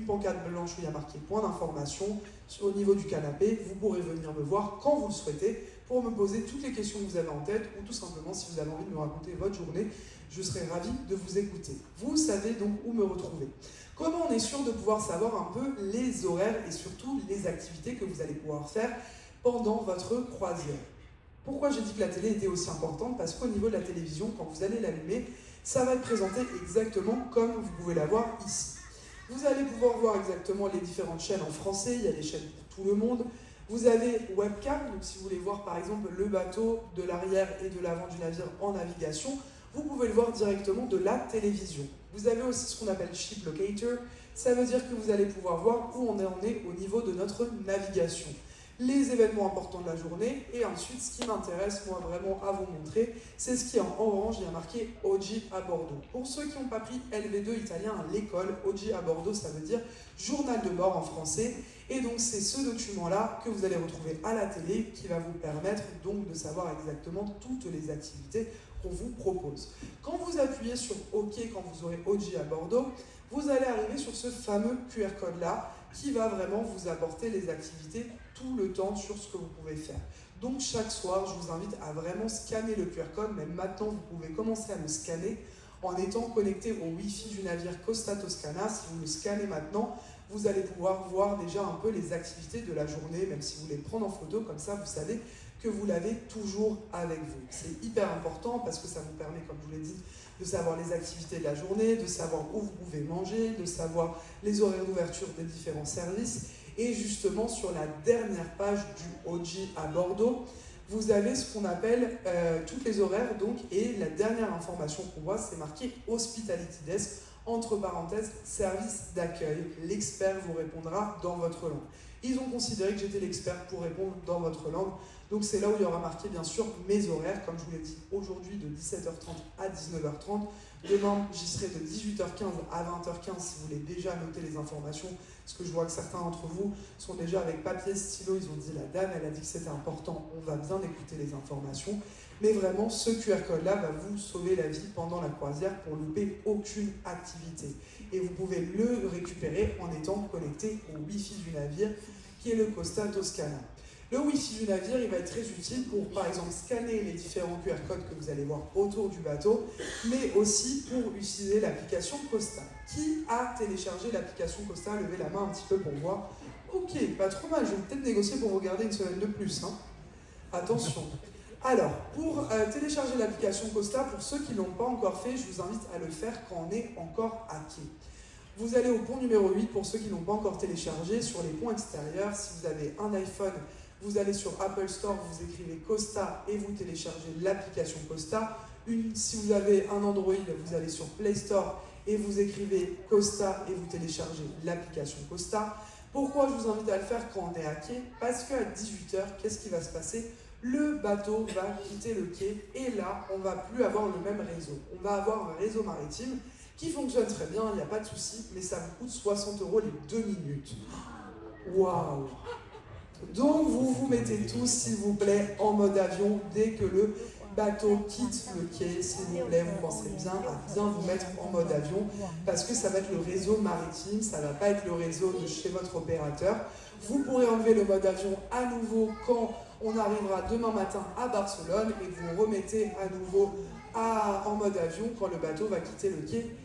une pancarte blanche où il y a marqué point d'information. Au niveau du canapé, vous pourrez venir me voir quand vous le souhaitez pour me poser toutes les questions que vous avez en tête ou tout simplement si vous avez envie de me raconter votre journée, je serai ravi de vous écouter. Vous savez donc où me retrouver. Comment on est sûr de pouvoir savoir un peu les horaires et surtout les activités que vous allez pouvoir faire pendant votre croisière? Pourquoi j'ai dit que la télé était aussi importante? Parce qu'au niveau de la télévision, quand vous allez l'allumer, ça va être présenté exactement comme vous pouvez la voir ici. Vous allez pouvoir voir exactement les différentes chaînes en français, il y a des chaînes pour tout le monde. Vous avez webcam, donc si vous voulez voir par exemple le bateau de l'arrière et de l'avant du navire en navigation, vous pouvez le voir directement de la télévision. Vous avez aussi ce qu'on appelle Ship Locator, ça veut dire que vous allez pouvoir voir où on est au niveau de notre navigation. Les événements importants de la journée, et ensuite ce qui m'intéresse moi vraiment à vous montrer, c'est ce qui est en orange, il y a marqué Oggi a Bordo. Pour ceux qui n'ont pas pris LV2 italien à l'école, Oggi a Bordo ça veut dire journal de bord en français, et donc c'est ce document-là que vous allez retrouver à la télé qui va vous permettre donc de savoir exactement toutes les activités qu'on vous propose. Quand vous appuyez sur OK, quand vous aurez Oggi a Bordo, vous allez arriver sur ce fameux QR code-là qui va vraiment vous apporter les activités tout le temps sur ce que vous pouvez faire. Donc chaque soir, je vous invite à vraiment scanner le QR code, mais maintenant vous pouvez commencer à le scanner en étant connecté au Wi-Fi du navire Costa Toscana. Si vous le scannez maintenant, vous allez pouvoir voir déjà un peu les activités de la journée, même si vous voulez prendre en photo, comme ça vous savez que vous l'avez toujours avec vous. C'est hyper important parce que ça vous permet, comme je vous l'ai dit, de savoir les activités de la journée, de savoir où vous pouvez manger, de savoir les horaires d'ouverture des différents services. Et justement, sur la dernière page du Oggi a Bordo, vous avez ce qu'on appelle toutes les horaires, donc, et la dernière information qu'on voit, c'est marqué Hospitality Desk, entre parenthèses, service d'accueil. L'expert vous répondra dans votre langue. Ils ont considéré que j'étais l'expert pour répondre dans votre langue. Donc c'est là où il y aura marqué bien sûr mes horaires, comme je vous l'ai dit, aujourd'hui de 17h30 à 19h30. Demain, j'y serai de 18h15 à 20h15 si vous voulez déjà noter les informations, parce que je vois que certains d'entre vous sont déjà avec papier, stylo, ils ont dit la dame, elle a dit que c'était important, on va bien écouter les informations. Mais vraiment, ce QR code-là va vous sauver la vie pendant la croisière pour louper aucune activité. Et vous pouvez le récupérer en étant connecté au Wi-Fi du navire, qui est le Costa Toscana. Le Wi-Fi du navire, il va être très utile pour, par exemple, scanner les différents QR codes que vous allez voir autour du bateau, mais aussi pour utiliser l'application Costa. Qui a téléchargé l'application Costa? Levez la main un petit peu pour voir. Ok, pas trop mal, je vais peut-être négocier pour vous garder une semaine de plus. Hein. Attention. Alors, pour télécharger l'application Costa, pour ceux qui ne l'ont pas encore fait, je vous invite à le faire quand on est encore à quai. Vous allez au pont numéro 8, pour ceux qui n'ont pas encore téléchargé, sur les ponts extérieurs. Si vous avez un iPhone, vous allez sur Apple Store, vous écrivez Costa et vous téléchargez l'application Costa. Si vous avez un Android, vous allez sur Play Store et vous écrivez Costa et vous téléchargez l'application Costa. Pourquoi je vous invite à le faire quand on est à quai? Parce qu'à 18h, qu'est-ce qui va se passer? Le bateau va quitter le quai et là, on ne va plus avoir le même réseau. On va avoir un réseau maritime qui fonctionne très bien, il n'y a pas de souci, mais ça vous coûte 60 € les 2 minutes. Waouh! Donc vous vous mettez tous, s'il vous plaît, en mode avion dès que le bateau quitte le quai, s'il vous plaît, vous pensez bien à bien vous mettre en mode avion parce que ça va être le réseau maritime, ça ne va pas être le réseau de chez votre opérateur. Vous pourrez enlever le mode avion à nouveau quand on arrivera demain matin à Barcelone et vous remettez à nouveau en mode avion quand le bateau va quitter le quai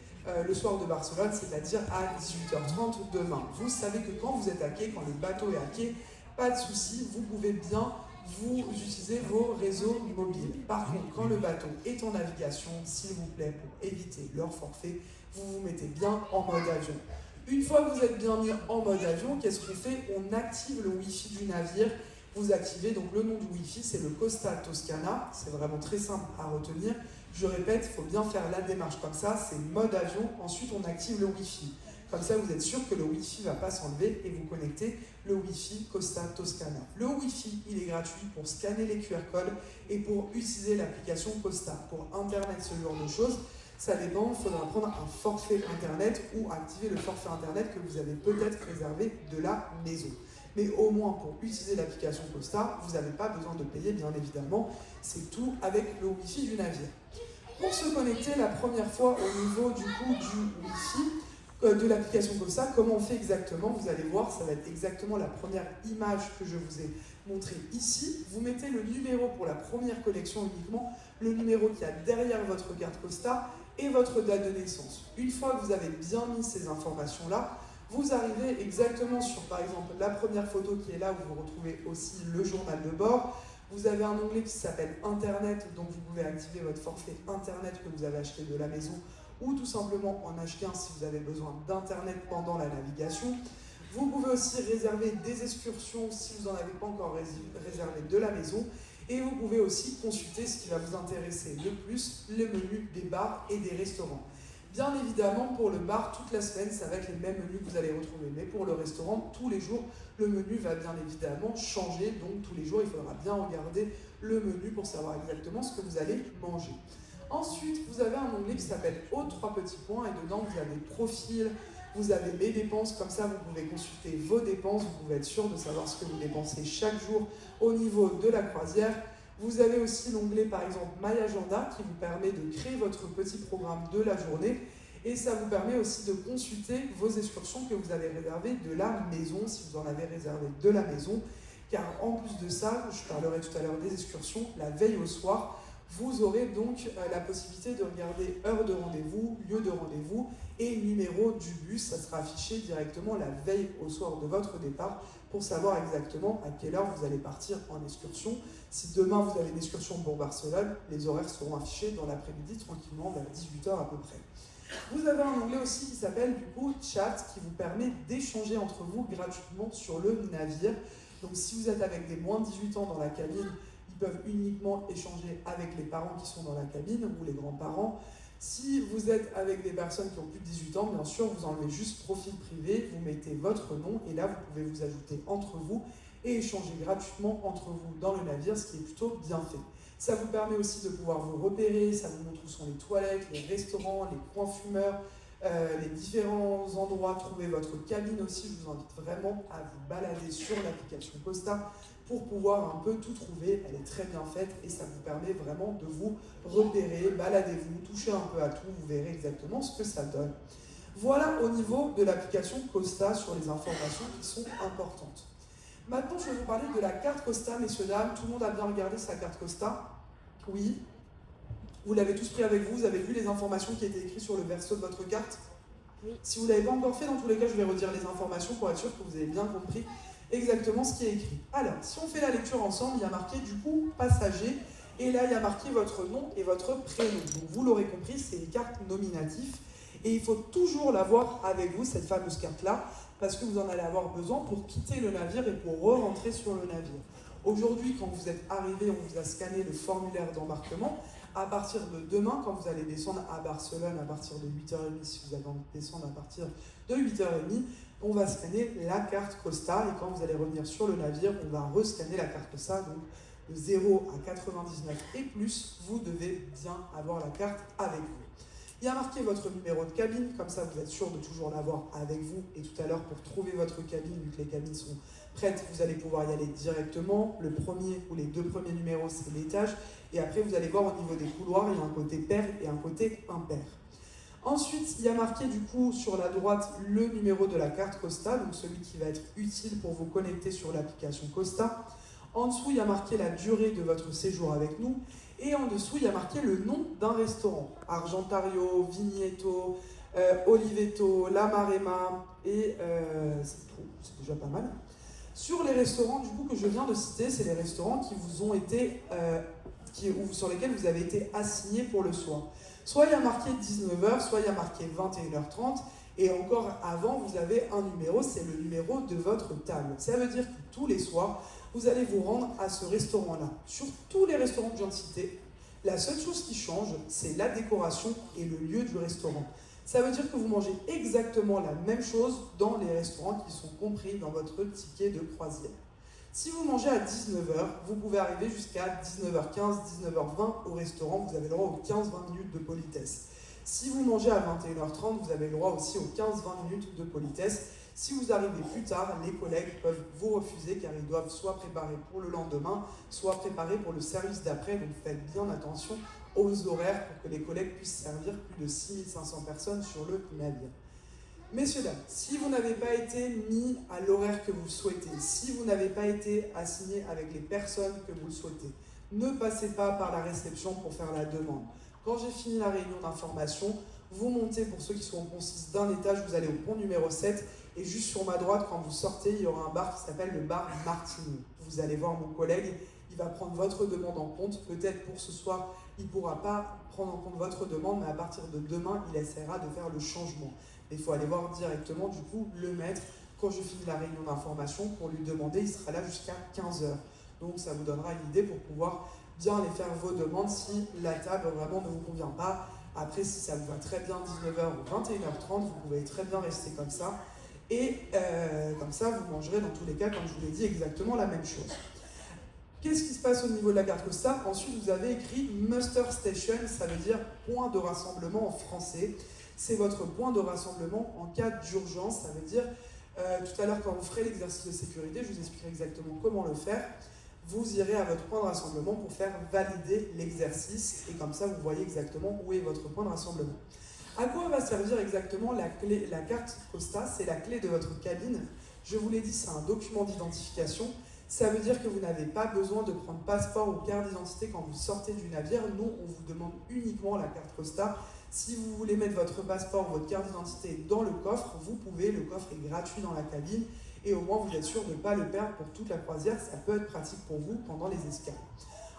le soir de Barcelone, c'est-à-dire à 18h30 demain. Vous savez que quand vous êtes à quai, quand le bateau est à quai, pas de souci, vous pouvez bien vous utilisez vos réseaux mobiles. Par contre, quand le bateau est en navigation, s'il vous plaît, pour éviter leur forfait, vous vous mettez bien en mode avion. Une fois que vous êtes bien mis en mode avion, qu'est-ce qu'on fait? On active le Wi-Fi du navire. Vous activez, donc le nom du Wi-Fi, c'est le Costa Toscana. C'est vraiment très simple à retenir. Je répète, il faut bien faire la démarche comme ça. C'est mode avion. Ensuite, on active le Wi-Fi. Comme ça, vous êtes sûr que le Wi-Fi ne va pas s'enlever et vous connectez le Wi-Fi Costa Toscana. Le Wi-Fi, il est gratuit pour scanner les QR codes et pour utiliser l'application Costa. Pour Internet, ce genre de choses, ça dépend, il faudra prendre un forfait Internet ou activer le forfait Internet que vous avez peut-être réservé de la maison. Mais au moins, pour utiliser l'application Costa, vous n'avez pas besoin de payer, bien évidemment. C'est tout avec le Wi-Fi du navire. Pour se connecter la première fois au niveau du Wi-Fi, de l'application Costa. Comment on fait exactement? Vous allez voir, ça va être exactement la première image que je vous ai montrée ici. Vous mettez le numéro pour la première collection uniquement, le numéro qu'il y a derrière votre carte Costa et votre date de naissance. Une fois que vous avez bien mis ces informations-là, vous arrivez exactement sur, par exemple, la première photo qui est là, où vous retrouvez aussi le journal de bord. Vous avez un onglet qui s'appelle Internet, donc vous pouvez activer votre forfait Internet que vous avez acheté de la maison ou tout simplement en acheter un si vous avez besoin d'Internet pendant la navigation. Vous pouvez aussi réserver des excursions si vous n'en avez pas encore réservé de la maison. Et vous pouvez aussi consulter ce qui va vous intéresser le plus, les menus des bars et des restaurants. Bien évidemment, pour le bar, toute la semaine, ça va être les mêmes menus que vous allez retrouver. Mais pour le restaurant, tous les jours, le menu va bien évidemment changer. Donc tous les jours, il faudra bien regarder le menu pour savoir exactement ce que vous allez manger. Ensuite, vous avez un onglet qui s'appelle « Autres » 3 petits points, et dedans, vous avez « Profil », vous avez « Mes dépenses », comme ça, vous pouvez consulter vos dépenses, vous pouvez être sûr de savoir ce que vous dépensez chaque jour au niveau de la croisière. Vous avez aussi l'onglet, par exemple, « My Agenda » qui vous permet de créer votre petit programme de la journée, et ça vous permet aussi de consulter vos excursions que vous avez réservées de la maison, si vous en avez réservé de la maison, car en plus de ça, je parlerai tout à l'heure des excursions, la veille au soir, vous aurez donc la possibilité de regarder heure de rendez-vous, lieu de rendez-vous et numéro du bus. Ça sera affiché directement la veille au soir de votre départ pour savoir exactement à quelle heure vous allez partir en excursion. Si demain vous avez une excursion pour Barcelone, les horaires seront affichés dans l'après-midi tranquillement vers 18h à peu près. Vous avez un onglet aussi qui s'appelle du coup Chat qui vous permet d'échanger entre vous gratuitement sur le navire. Donc si vous êtes avec des moins de 18 ans dans la cabine, peuvent uniquement échanger avec les parents qui sont dans la cabine ou les grands-parents. Si vous êtes avec des personnes qui ont plus de 18 ans, bien sûr, vous enlevez juste profil privé, vous mettez votre nom et là, vous pouvez vous ajouter entre vous et échanger gratuitement entre vous dans le navire, ce qui est plutôt bien fait. Ça vous permet aussi de pouvoir vous repérer, ça vous montre où sont les toilettes, les restaurants, les coins fumeurs, les différents endroits, trouver votre cabine aussi. Je vous invite vraiment à vous balader sur l'application Costa pour pouvoir un peu tout trouver. Elle est très bien faite et ça vous permet vraiment de vous repérer, baladez-vous, touchez un peu à tout, vous verrez exactement ce que ça donne. Voilà au niveau de l'application Costa sur les informations qui sont importantes. Maintenant, je vais vous parler de la carte Costa, messieurs, dames. Tout le monde a bien regardé sa carte Costa? Oui. Vous l'avez tous pris avec vous, vous avez vu les informations qui étaient écrites sur le verso de votre carte? Oui. Si vous ne l'avez pas encore fait, dans tous les cas, je vais redire les informations pour être sûr que vous avez bien compris exactement ce qui est écrit. Alors, si on fait la lecture ensemble, il y a marqué du coup passager, et là il y a marqué votre nom et votre prénom. Donc vous l'aurez compris, c'est une carte nominative, et il faut toujours l'avoir avec vous, cette fameuse carte-là, parce que vous en allez avoir besoin pour quitter le navire et pour re-rentrer sur le navire. Aujourd'hui, quand vous êtes arrivé, on vous a scanné le formulaire d'embarquement. À partir de demain, quand vous allez descendre à Barcelone à partir de 8h30, si vous avez envie de descendre à partir de 8h30, on va scanner la carte Costa, et quand vous allez revenir sur le navire, on va rescanner la carte Costa, donc de 0 à 99 et plus, vous devez bien avoir la carte avec vous. Il y a marqué votre numéro de cabine, comme ça vous êtes sûr de toujours l'avoir avec vous, et tout à l'heure pour trouver votre cabine, vu que les cabines sont prêtes, vous allez pouvoir y aller directement. Le premier ou les deux premiers numéros, c'est l'étage, et après vous allez voir au niveau des couloirs, il y a un côté pair et un côté impair. Ensuite, il y a marqué du coup sur la droite le numéro de la carte Costa, donc celui qui va être utile pour vous connecter sur l'application Costa. En dessous, il y a marqué la durée de votre séjour avec nous. Et en dessous, il y a marqué le nom d'un restaurant. Argentario, Vigneto, Oliveto, La Marema, et c'est tout, c'est déjà pas mal. Sur les restaurants du coup que je viens de citer, c'est les restaurants qui vous ont été, sur lesquels vous avez été assignés pour le soir. Soit il y a marqué 19h, soit il y a marqué 21h30, et encore avant, vous avez un numéro, c'est le numéro de votre table. Ça veut dire que tous les soirs, vous allez vous rendre à ce restaurant-là. Sur tous les restaurants que je viens de citer, la seule chose qui change, c'est la décoration et le lieu du restaurant. Ça veut dire que vous mangez exactement la même chose dans les restaurants qui sont compris dans votre ticket de croisière. Si vous mangez à 19h, vous pouvez arriver jusqu'à 19h15, 19h20 au restaurant, vous avez le droit aux 15-20 minutes de politesse. Si vous mangez à 21h30, vous avez le droit aussi aux 15-20 minutes de politesse. Si vous arrivez plus tard, les collègues peuvent vous refuser car ils doivent soit préparer pour le lendemain, soit préparer pour le service d'après. Donc faites bien attention aux horaires pour que les collègues puissent servir plus de 6500 personnes sur le navire. Messieurs, dames, si vous n'avez pas été mis à l'horaire que vous le souhaitez, si vous n'avez pas été assigné avec les personnes que vous le souhaitez, ne passez pas par la réception pour faire la demande. Quand j'ai fini la réunion d'information, vous montez, pour ceux qui sont au pont 6 d'un étage, vous allez au pont numéro 7, et juste sur ma droite, quand vous sortez, il y aura un bar qui s'appelle le bar Martini. Vous allez voir mon collègue, il va prendre votre demande en compte. Peut-être pour ce soir, il ne pourra pas prendre en compte votre demande, mais à partir de demain, il essaiera de faire le changement. Il faut aller voir directement, du coup, le maître, quand je finis la réunion d'information, pour lui demander, il sera là jusqu'à 15h. Donc ça vous donnera une idée pour pouvoir bien aller faire vos demandes si la table vraiment ne vous convient pas. Après, si ça vous va très bien 19h ou 21h30, vous pouvez très bien rester comme ça. Et comme ça, vous mangerez dans tous les cas, comme je vous l'ai dit, exactement la même chose. Qu'est-ce qui se passe au niveau de la carte Costa? Ensuite, vous avez écrit Muster Station, ça veut dire point de rassemblement en français. C'est votre point de rassemblement en cas d'urgence. Ça veut dire, tout à l'heure, quand vous ferez l'exercice de sécurité, je vous expliquerai exactement comment le faire. Vous irez à votre point de rassemblement pour faire valider l'exercice. Et comme ça, vous voyez exactement où est votre point de rassemblement. À quoi va servir exactement la carte Costa? C'est la clé de votre cabine. Je vous l'ai dit, c'est un document d'identification. Ça veut dire que vous n'avez pas besoin de prendre passeport ou carte d'identité quand vous sortez du navire. Nous, on vous demande uniquement la carte Costa. Si vous voulez mettre votre passeport ou votre carte d'identité dans le coffre, vous pouvez. Le coffre est gratuit dans la cabine. Et au moins, vous êtes sûr de ne pas le perdre pour toute la croisière. Ça peut être pratique pour vous pendant les escales.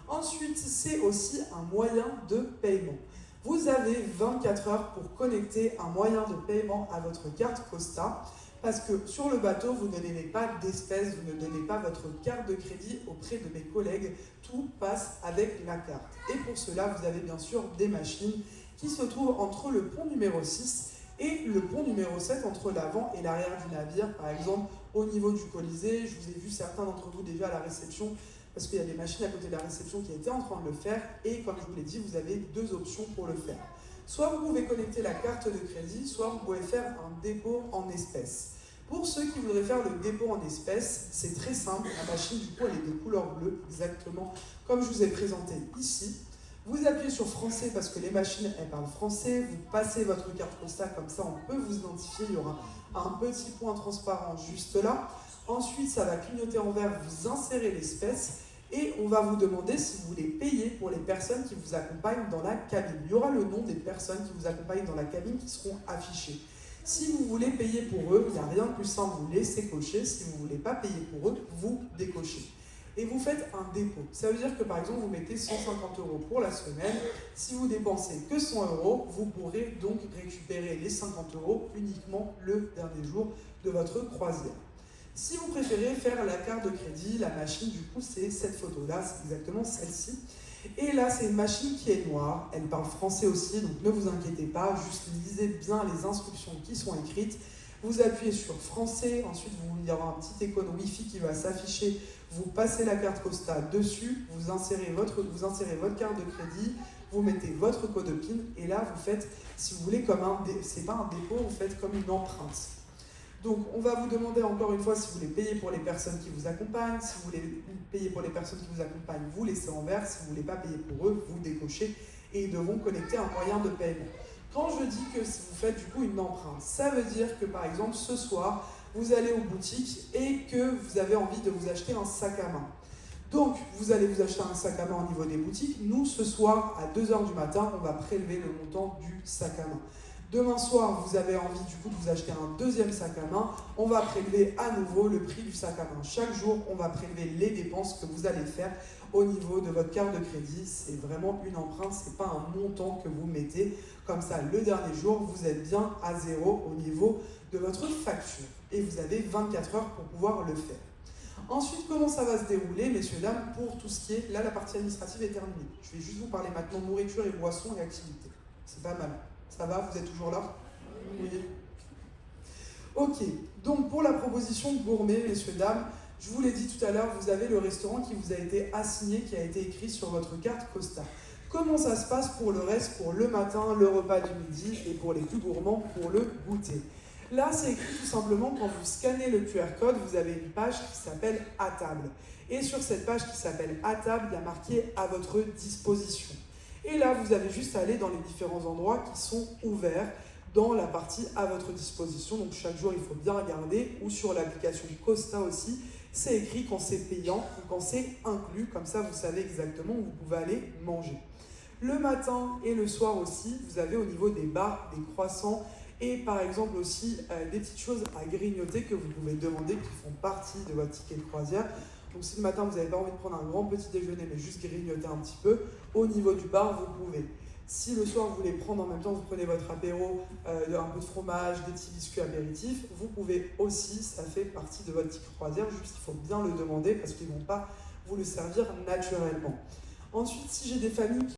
Ensuite, c'est aussi un moyen de paiement. Vous avez 24 heures pour connecter un moyen de paiement à votre carte Costa. Parce que sur le bateau, vous ne donnez pas d'espèces, vous ne donnez pas votre carte de crédit auprès de mes collègues. Tout passe avec la carte. Et pour cela, vous avez bien sûr des machines qui se trouvent entre le pont numéro 6 et le pont numéro 7, entre l'avant et l'arrière du navire. Par exemple, au niveau du Colisée, je vous ai vu certains d'entre vous déjà à la réception, parce qu'il y a des machines à côté de la réception qui étaient en train de le faire. Et comme je vous l'ai dit, vous avez deux options pour le faire. Soit vous pouvez connecter la carte de crédit, soit vous pouvez faire un dépôt en espèces. Pour ceux qui voudraient faire le dépôt en espèces, c'est très simple. La machine, du coup, elle est de couleur bleue, exactement comme je vous ai présenté ici. Vous appuyez sur français parce que les machines, elles parlent français. Vous passez votre carte Costa, comme ça, on peut vous identifier. Il y aura un petit point transparent juste là. Ensuite, ça va clignoter en vert, vous insérez l'espèce. Et on va vous demander si vous voulez payer pour les personnes qui vous accompagnent dans la cabine. Il y aura le nom des personnes qui vous accompagnent dans la cabine qui seront affichées. Si vous voulez payer pour eux, il n'y a rien de plus simple, vous laissez cocher. Si vous ne voulez pas payer pour eux, vous décochez. Et vous faites un dépôt. Ça veut dire que par exemple, vous mettez 150 € pour la semaine. Si vous dépensez que 100 €, vous pourrez donc récupérer les 50 € uniquement le dernier jour de votre croisière. Si vous préférez faire la carte de crédit, la machine, du coup, c'est cette photo-là, c'est exactement celle-ci. Et là, c'est une machine qui est noire, elle parle français aussi, donc ne vous inquiétez pas, juste lisez bien les instructions qui sont écrites. Vous appuyez sur français, ensuite il y aura un petit icône Wi-Fi qui va s'afficher, vous passez la carte Costa dessus, vous insérez votre carte de crédit, vous mettez votre code PIN, et là, vous faites, si vous voulez, c'est pas un dépôt, vous faites comme une empreinte. Donc, on va vous demander encore une fois si vous voulez payer pour les personnes qui vous accompagnent. Si vous voulez payer pour les personnes qui vous accompagnent, vous laissez en vert. Si vous ne voulez pas payer pour eux, vous décochez et ils devront connecter un moyen de paiement. Quand je dis que si vous faites du coup une empreinte, ça veut dire que par exemple ce soir, vous allez aux boutiques et que vous avez envie de vous acheter un sac à main. Donc, vous allez vous acheter un sac à main au niveau des boutiques. Nous, ce soir, à 2h du matin, on va prélever le montant du sac à main. Demain soir, vous avez envie du coup de vous acheter un deuxième sac à main. On va prélever à nouveau le prix du sac à main. Chaque jour, on va prélever les dépenses que vous allez faire au niveau de votre carte de crédit. C'est vraiment une empreinte, ce n'est pas un montant que vous mettez. Comme ça, le dernier jour, vous êtes bien à zéro au niveau de votre facture. Et vous avez 24 heures pour pouvoir le faire. Ensuite, comment ça va se dérouler, messieurs, dames, pour tout ce qui est... Là, la partie administrative est terminée. Je vais juste vous parler maintenant de nourriture et boissons et activités. C'est pas mal. Ça va, vous êtes toujours là? Oui. Ok, donc pour la proposition gourmet, messieurs, dames, je vous l'ai dit tout à l'heure, vous avez le restaurant qui vous a été assigné, qui a été écrit sur votre carte Costa. Comment ça se passe pour le reste, pour le matin, le repas du midi et pour les plus gourmands, pour le goûter? Là, c'est écrit tout simplement, quand vous scannez le QR code, vous avez une page qui s'appelle « À table ». Et sur cette page qui s'appelle « À table », il y a marqué « À votre disposition ». Et là, vous avez juste à aller dans les différents endroits qui sont ouverts. dans la partie à votre disposition. Donc chaque jour, il faut bien regarder, ou sur l'application Costa aussi, c'est écrit quand c'est payant ou quand c'est inclus. Comme ça, vous savez exactement où vous pouvez aller manger. Le matin et le soir aussi, vous avez au niveau des bars, des croissants et par exemple aussi des petites choses à grignoter que vous pouvez demander qui font partie de votre ticket de croisière. Donc si le matin vous n'avez pas envie de prendre un grand petit déjeuner mais juste grignoter un petit peu, au niveau du bar vous pouvez. Si le soir vous voulez prendre en même temps, vous prenez votre apéro, un peu de fromage, des petits biscuits apéritifs, vous pouvez aussi, ça fait partie de votre ticket de croisière, juste il faut bien le demander parce qu'ils ne vont pas vous le servir naturellement. Ensuite, si j'ai des familles